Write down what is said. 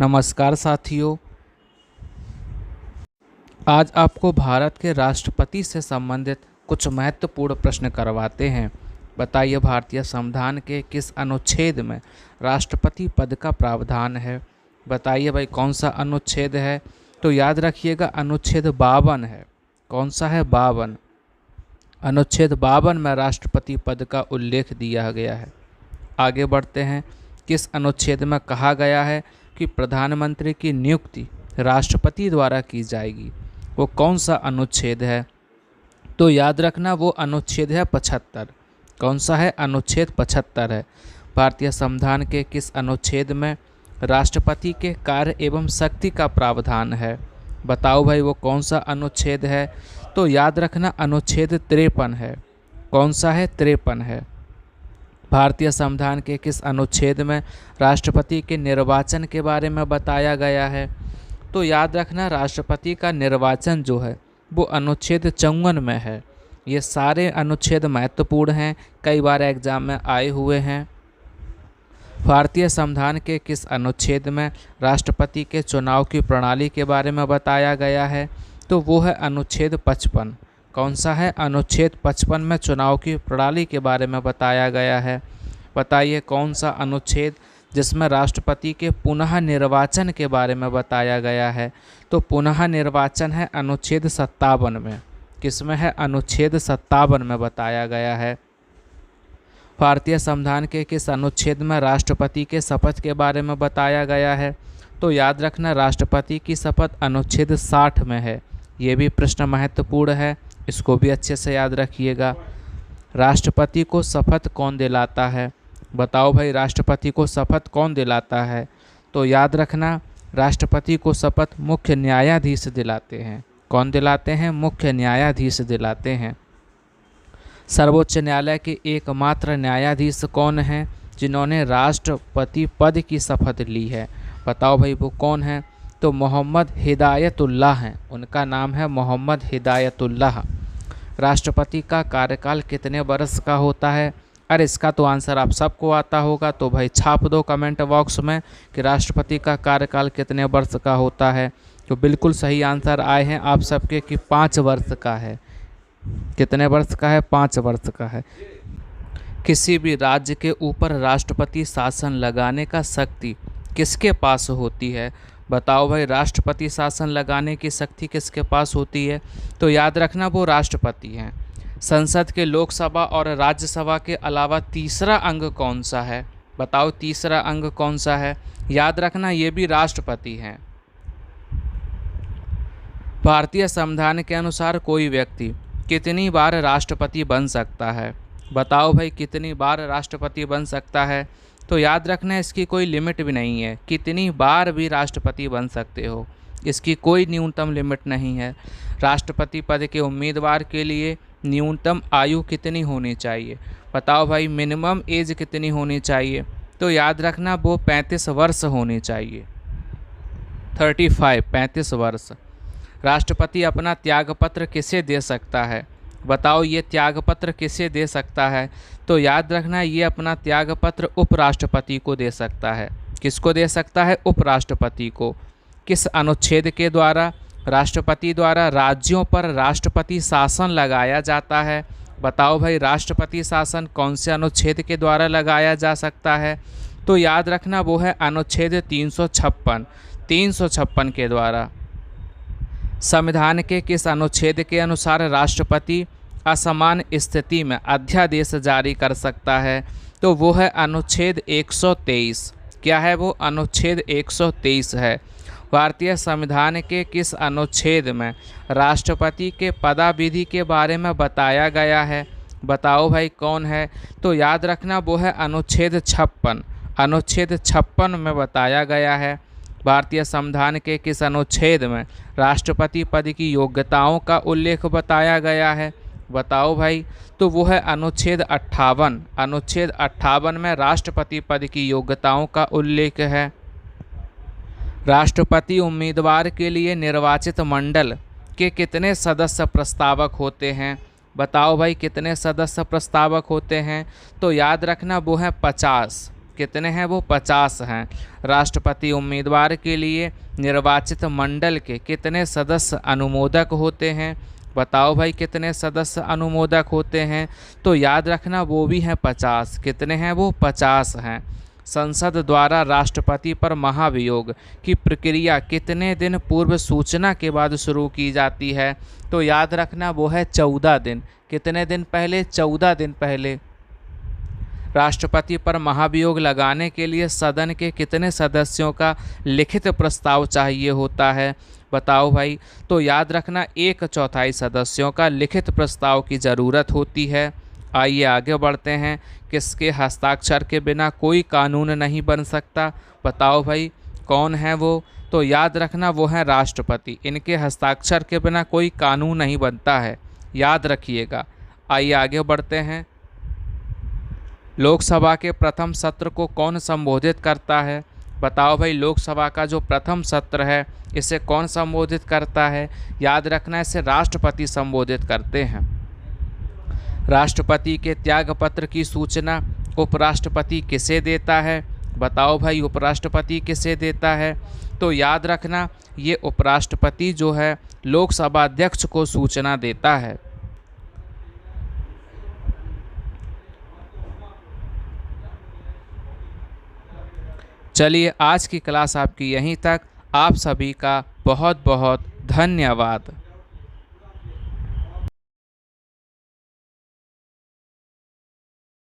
नमस्कार साथियों, आज आपको भारत के राष्ट्रपति से संबंधित कुछ महत्वपूर्ण प्रश्न करवाते हैं। बताइए, भारतीय संविधान के किस अनुच्छेद में राष्ट्रपति पद का प्रावधान है? बताइए भाई, कौन सा अनुच्छेद है? तो याद रखिएगा, अनुच्छेद 52 है। कौन सा है? 52। अनुच्छेद 52 में राष्ट्रपति पद का उल्लेख दिया गया है। आगे बढ़ते हैं। किस अनुच्छेद में कहा गया है कि प्रधानमंत्री की नियुक्ति राष्ट्रपति द्वारा की जाएगी? वो कौन सा अनुच्छेद है? तो याद रखना, वो अनुच्छेद है 75। कौन सा है? अनुच्छेद 75 है। भारतीय संविधान के किस अनुच्छेद में राष्ट्रपति के कार्य एवं शक्ति का प्रावधान है? बताओ भाई, वो कौन सा अनुच्छेद है? तो याद रखना, अनुच्छेद 53 है। कौन सा है? 53 है। भारतीय संविधान के किस अनुच्छेद में राष्ट्रपति के निर्वाचन के बारे में बताया गया है? तो याद रखना, राष्ट्रपति का निर्वाचन जो है वो अनुच्छेद 54 में है। ये सारे अनुच्छेद महत्वपूर्ण हैं, कई बार एग्जाम में आए हुए हैं। भारतीय संविधान के किस अनुच्छेद में राष्ट्रपति के चुनाव की प्रणाली के बारे में बताया गया है? तो वो है अनुच्छेद 55। कौन सा है? अनुच्छेद 55 में चुनाव की प्रणाली के बारे में बताया गया है। बताइए, कौन सा अनुच्छेद जिसमें राष्ट्रपति के पुनः निर्वाचन के बारे में बताया गया है? तो पुनः निर्वाचन है अनुच्छेद 57 में। किसमें है? अनुच्छेद 57 में बताया गया है। भारतीय संविधान के किस अनुच्छेद में राष्ट्रपति के शपथ के बारे में बताया गया है? तो याद रखना, राष्ट्रपति की शपथ अनुच्छेद 60 में है। ये भी प्रश्न महत्वपूर्ण है, इसको भी अच्छे से याद रखिएगा। राष्ट्रपति को शपथ कौन दिलाता है? बताओ भाई, राष्ट्रपति को शपथ कौन दिलाता है? तो याद रखना, राष्ट्रपति को शपथ मुख्य न्यायाधीश दिलाते हैं। कौन दिलाते हैं? मुख्य न्यायाधीश दिलाते हैं। सर्वोच्च न्यायालय के एकमात्र न्यायाधीश कौन हैं जिन्होंने राष्ट्रपति पद की शपथ ली है? बताओ भाई, वो कौन है? तो मोहम्मद हिदायतुल्लाह हैं। उनका नाम है मोहम्मद हिदायतुल्लाह। राष्ट्रपति का कार्यकाल कितने वर्ष का होता है? अरे इसका तो आंसर आप सबको आता होगा, तो भाई छाप दो कमेंट बॉक्स में कि राष्ट्रपति का कार्यकाल कितने वर्ष का होता है। तो बिल्कुल सही आंसर आए हैं आप सबके कि 5 वर्ष का है। कितने वर्ष का है? 5 वर्ष का है। किसी भी राज्य के ऊपर राष्ट्रपति शासन लगाने का शक्ति किसके पास होती है? बताओ भाई, राष्ट्रपति शासन लगाने की शक्ति किसके पास होती है? तो याद रखना, वो राष्ट्रपति हैं। संसद के लोकसभा और राज्यसभा के अलावा तीसरा अंग कौन सा है? बताओ, तीसरा अंग कौन सा है? याद रखना, ये भी राष्ट्रपति हैं। भारतीय संविधान के अनुसार कोई व्यक्ति कितनी बार राष्ट्रपति बन सकता है? बताओ भाई, कितनी बार राष्ट्रपति बन सकता है? तो याद रखना, इसकी कोई लिमिट भी नहीं है, कितनी बार भी राष्ट्रपति बन सकते हो, इसकी कोई न्यूनतम लिमिट नहीं है। राष्ट्रपति पद के उम्मीदवार के लिए न्यूनतम आयु कितनी होनी चाहिए? बताओ भाई, मिनिमम एज कितनी होनी चाहिए? तो याद रखना, वो 35 वर्ष होनी चाहिए। 35 वर्ष। राष्ट्रपति अपना त्यागपत्र किसे दे सकता है? बताओ, ये त्यागपत्र किसे दे सकता है? तो याद रखना, ये अपना त्यागपत्र उपराष्ट्रपति को दे सकता है। किसको दे सकता है? उपराष्ट्रपति को। किस अनुच्छेद के द्वारा राष्ट्रपति द्वारा राज्यों पर राष्ट्रपति शासन लगाया जाता है? बताओ भाई, राष्ट्रपति शासन कौन से अनुच्छेद के द्वारा लगाया जा सकता है? तो याद रखना, वो है अनुच्छेद 356 के द्वारा। संविधान के किस अनुच्छेद के अनुसार राष्ट्रपति असमान स्थिति में अध्यादेश जारी कर सकता है? तो वो है अनुच्छेद 123। क्या है वो? अनुच्छेद 123 है। भारतीय संविधान के किस अनुच्छेद में राष्ट्रपति के पदाविधि के बारे में बताया गया है? बताओ भाई, कौन है? तो याद रखना, वो है अनुच्छेद 56। अनुच्छेद 56 में बताया गया है। भारतीय संविधान के किस अनुच्छेद में राष्ट्रपति पद की योग्यताओं का उल्लेख बताया गया है? बताओ भाई, तो वो है अनुच्छेद 58। अनुच्छेद 58 में राष्ट्रपति पद की योग्यताओं का उल्लेख है। राष्ट्रपति उम्मीदवार के लिए निर्वाचित मंडल के कितने सदस्य प्रस्तावक होते हैं? बताओ भाई, कितने सदस्य प्रस्तावक होते हैं? तो याद रखना, वो है 50। कितने हैं वो 50 हैं। राष्ट्रपति उम्मीदवार के लिए निर्वाचित मंडल के कितने सदस्य अनुमोदक होते हैं? बताओ भाई कितने सदस्य अनुमोदक होते हैं? तो याद रखना वो भी हैं 50। कितने हैं वो? 50 हैं। संसद द्वारा राष्ट्रपति पर महाभियोग की प्रक्रिया कितने दिन पूर्व सूचना के बाद शुरू की जाती है? तो याद रखना वो है 14 दिन। कितने दिन पहले? 14 दिन पहले। राष्ट्रपति पर महाभियोग लगाने के लिए सदन के कितने सदस्यों का लिखित प्रस्ताव चाहिए होता है? बताओ भाई। तो याद रखना 1/4 सदस्यों का लिखित प्रस्ताव की ज़रूरत होती है। आइए आगे बढ़ते हैं। किसके हस्ताक्षर के बिना कोई कानून नहीं बन सकता? बताओ भाई कौन है वो? तो याद रखना वो है राष्ट्रपति। इनके हस्ताक्षर के बिना कोई कानून नहीं बनता है, याद रखिएगा। आइए आगे बढ़ते हैं। लोकसभा के प्रथम सत्र को कौन संबोधित करता है? बताओ भाई लोकसभा का जो प्रथम सत्र है इसे कौन संबोधित करता है? याद रखना इसे राष्ट्रपति संबोधित करते हैं। राष्ट्रपति के त्यागपत्र की सूचना उपराष्ट्रपति किसे देता है? बताओ भाई उपराष्ट्रपति किसे देता है? तो याद रखना ये उपराष्ट्रपति जो है लोकसभा अध्यक्ष को सूचना देता है। चलिए आज की क्लास आपकी यहीं तक। आप सभी का बहुत बहुत धन्यवाद।